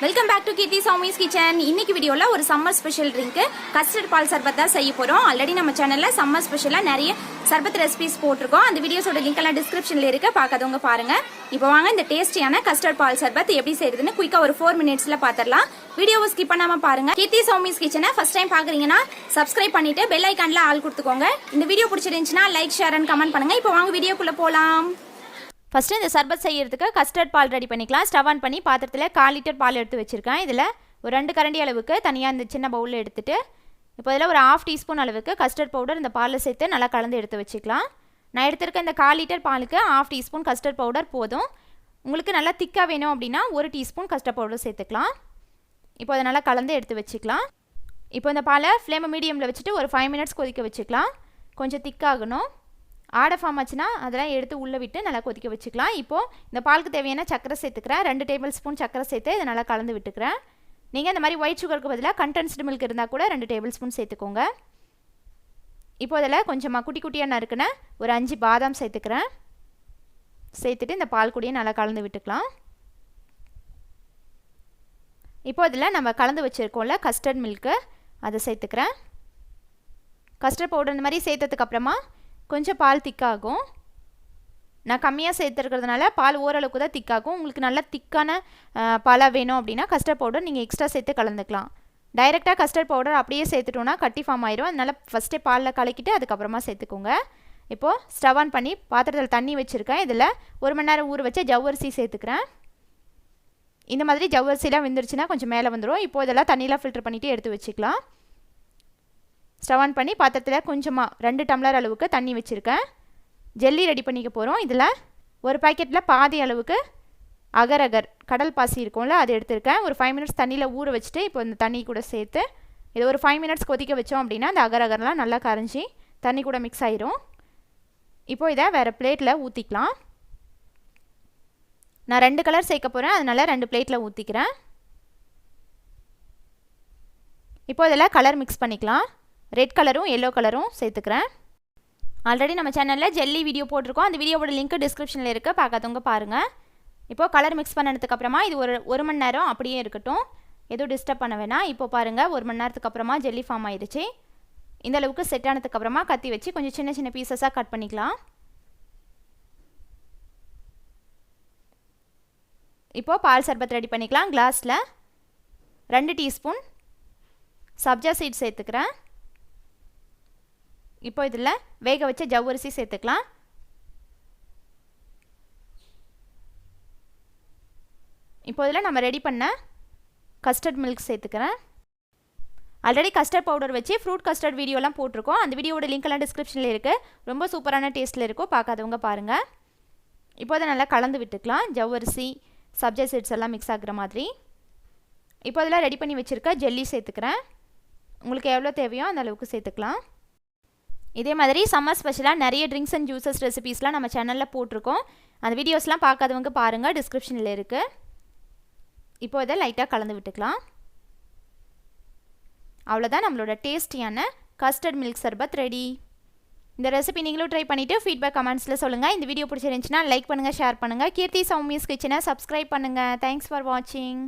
Welcome back to Keerthi Soumi's kitchen. இன்னைக்கு வீடியோல ஒரு சம்மர் ஸ்பெஷல் ட்ரிங்க் கஸ்டர்ட் பால் சர்பத் தான் செய்ய போறோம். ஆல்ரெடி நம்ம சேனல்ல சம்மர் ஸ்பெஷலா நிறைய சர்பத் ரெசிபிஸ் போட்டிருக்கோம். அந்த வீடியோஸோட லிங்க் எல்லாம் டிஸ்கிரிப்ஷன்ல இருக்கு, பார்க்காதவங்க பாருங்க. இப்போ வாங்க இந்த டேஸ்டியான கஸ்டர்ட் பால் சர்பத் எப்படி செய்யறதுன்னு குயிக்கா ஒரு 4 மினிட்ஸ்ல பாத்திரலாம். வீடியோவை ஸ்கிப் பண்ணாம பாருங்க. கீர்த்தி சௌமிஸ் கிச்சனை ஃபர்ஸ்ட் டைம் பாக்குறீங்கன்னா சப்ஸ்கிரைப் பண்ணிட்டு பெல் ஐகான்ல ஆல் கொடுத்துக்கோங்க. இந்த வீடியோ பிடிச்சிருந்துச்சுன்னா லைக், ஷேர் அண்ட் கமெண்ட் பண்ணுங்க. இப்போ வாங்க வீடியோக்குள்ள போலாம். ஃபஸ்ட்டு இந்த சர்பத் செய்யறதுக்கு கஸ்டர்ட் பால் ரெடி பண்ணிக்கலாம். ஸ்டவ் ஆன் பண்ணி பாத்திரத்தில் 1/4 லிட்டர் பால் எடுத்து வச்சுருக்கேன். இதில் ஒரு 2 கரண்டி அளவுக்கு தனியாக இந்த சின்ன பவுலில் எடுத்துகிட்டு இப்போ இதில் ஒரு 1/2 டீஸ்பூன் அளவுக்கு கஸ்டர்ட் பவுடர் இந்த பாலில் சேர்த்து நல்லா கலந்து எடுத்து வச்சுக்கலாம். நான் எடுத்திருக்க இந்த 1/4 லிட்டர் பாலுக்கு 1/2 டீஸ்பூன் கஸ்டர்ட் பவுடர் போதும். உங்களுக்கு நல்லா திக்காக வேணும் அப்படின்னா 1 டீஸ்பூன் கஸ்டர்ட் பவுடர் சேர்த்துக்கலாம். இப்போ அதை நல்லா கலந்து எடுத்து வச்சுக்கலாம். இப்போ இந்த பாலை ஃப்ளேமை மீடியமில் வச்சுட்டு ஒரு 5 மினிட்ஸ் கொதிக்க வச்சுக்கலாம். கொஞ்சம் திக்காகணும். ஆடை ஃபார்ம் ஆச்சுன்னா அதெல்லாம் எடுத்து உள்ளே விட்டு நல்லா கொதிக்க வச்சுக்கலாம். இப்போது இந்த பாலுக்கு தேவையான சக்கரை சேர்த்துக்கிறேன். 2 டேபிள் ஸ்பூன் சக்கரை சேர்த்து இதை நல்லா கலந்து விட்டுக்கிறேன். நீங்கள் இந்த மாதிரி ஒயிட் சுகருக்கு பதிலாக கண்டென்ஸ்டு மில்க் இருந்தால் கூட 2 டேபிள் ஸ்பூன் சேர்த்துக்கோங்க. இப்போ அதில் கொஞ்சமாக குட்டி குட்டியாக நறுக்குன ஒரு 5 பாதாம் சேர்த்துக்கிறேன். சேர்த்துட்டு இந்த பால் கூடயே நல்லா கலந்து விட்டுக்கலாம். இப்போ அதில் நம்ம கலந்து வச்சுருக்கோம்ல கஸ்டர்ட் மில்க்கு அதை சேர்த்துக்கிறேன். கஸ்டர்ட் பவுடர் இந்த மாதிரி சேர்த்ததுக்கப்புறமா கொஞ்சம் பால் திக்காகும். நான் கம்மியாக சேர்த்துருக்கிறதுனால பால் ஓரளவுக்கு தான் திக்காகும். உங்களுக்கு நல்லா திக்கான பாலாக வேணும் அப்படின்னா கஸ்டர்ட் பவுடர் நீங்கள் எக்ஸ்ட்ரா சேர்த்து கலந்துக்கலாம். டைரெக்டாக கஸ்டர்ட் பவுடர் அப்படியே சேர்த்துட்டோன்னா கட்டி ஃபார்ம் ஆயிரும். அதனால் ஃபஸ்ட்டே பாலில் கலக்கிட்டு அதுக்கப்புறமா சேர்த்துக்கோங்க. இப்போது ஸ்டவ் ஆன் பண்ணி பாத்திரத்தில் தண்ணி வச்சுருக்கேன். இதில் 1 மணி நேரம் ஊற வச்ச ஜவ்வரிசி சேர்த்துக்கிறேன். இந்த மாதிரி ஜவ்வரிசிலாம் வெந்துருச்சுன்னா கொஞ்சம் மேலே வந்துடும். இப்போது இதெல்லாம் தண்ணியெலாம் ஃபில்டர் பண்ணிவிட்டு எடுத்து வச்சுக்கலாம். ஸ்டவ் ஆன் பண்ணி பாத்திரத்தில் கொஞ்சமாக 2 டம்ளர் அளவுக்கு தண்ணி வச்சுருக்கேன். ஜெல்லி ரெடி பண்ணிக்க போகிறோம். இதில் ஒரு பாக்கெட்டில் பாதி அளவுக்கு அகர் கடல் பாசி இருக்கும்ல அது எடுத்துருக்கேன். ஒரு 5 மினிட்ஸ் தண்ணியில் ஊற வச்சுட்டு இப்போ இந்த தண்ணி கூட சேர்த்து இது ஒரு 5 மினிட்ஸ் கொதிக்க வச்சோம் அப்படின்னா அந்த அகர்லாம் நல்லா கரைஞ்சி தண்ணி கூட மிக்ஸ் ஆயிரும். இப்போது இதை வேறு பிளேட்டில் ஊற்றிக்கலாம். நான் 2 கலர் சேர்க்க போகிறேன், அதனால் 2 பிளேட்டில் ஊற்றிக்கிறேன். இப்போ இதில் கலர் மிக்ஸ் பண்ணிக்கலாம். ரெட் கலரும் எல்லோ கலரும் சேர்த்துக்கிறேன். ஆல்ரெடி நம்ம சேனலில் ஜெல்லி வீடியோ போட்டிருக்கோம். அந்த வீடியோவோட லிங்க் டிஸ்கிரிப்ஷனில் இருக்குது, பார்க்காதவங்க பாருங்கள். இப்போது கலர் மிக்ஸ் பண்ணதுக்கப்புறமா இது ஒரு மணி நேரம் அப்படியே இருக்கட்டும், எதுவும் டிஸ்டர்ப் பண்ண வேணாம். இப்போ பாருங்கள் 1 மணி நேரத்துக்கு அப்புறமா ஜெல்லி ஃபார்ம் ஆயிடுச்சு. இந்த அளவுக்கு செட் ஆனதுக்கப்புறமா கத்தி வச்சு கொஞ்சம் சின்ன சின்ன பீசஸாக கட் பண்ணிக்கலாம். இப்போது பால் சர்பத் ரெடி பண்ணிக்கலாம். கிளாஸில் 2 டீஸ்பூன் சப்ஜா சீட் சேர்த்துக்கிறேன். இப்போ இதில் வேக வச்ச ஜவ்வரிசி சேர்த்துக்கலாம். இப்போ இதில் நம்ம ரெடி பண்ண கஸ்டர்ட் மில்க் சேர்த்துக்கிறேன். ஆல்ரெடி கஸ்டர்ட் பவுடர் வச்சு ஃப்ரூட் கஸ்டர்ட் வீடியோலாம் போட்டிருக்கோம். அந்த வீடியோட லிங்க்லாம் டிஸ்கிரிப்ஷனில் இருக்குது. ரொம்ப சூப்பரான டேஸ்ட்டில் இருக்கும், பார்க்காதவங்க பாருங்கள். இப்போ அதை நல்லா கலந்து விட்டுக்கலாம். ஜவ்வரிசி சப்ஜா சீட்ஸ் எல்லாம் மிக்ஸ் ஆகுற மாதிரி. இப்போ இதெல்லாம் ரெடி பண்ணி வச்சுருக்க ஜெல்லி சேர்த்துக்கிறேன். உங்களுக்கு எவ்வளோ தேவையோ அந்த அளவுக்கு சேர்த்துக்கலாம். இதே மாதிரி சம்மர் ஸ்பெஷலாக நிறைய ட்ரிங்க்ஸ் அண்ட் ஜூஸஸ் ரெசிபீஸ்லாம் நம்ம சேனலில் போட்டிருக்கோம். அந்த வீடியோஸ்லாம் பார்க்காதவங்க பாருங்கள், டிஸ்கிரிப்ஷனில் இருக்குது. இப்போ இதை லைட்டாக கலந்து விட்டுக்கலாம். அவ்வளோதான், நம்மளோட டேஸ்டியான கஸ்டர்ட் மில்க் சர்பத் ரெடி. இந்த ரெசிபி நீங்களும் ட்ரை பண்ணிவிட்டு ஃபீட்பேக் கமெண்ட்ஸில் சொல்லுங்கள். இந்த வீடியோ பிடிச்சிருந்துச்சுன்னா லைக் பண்ணுங்கள், ஷேர் பண்ணுங்கள். கீர்த்தி சௌமிஸ் கிச்சனை சப்ஸ்கிரைப் பண்ணுங்கள். தேங்க்ஸ் ஃபார் வாட்சிங்.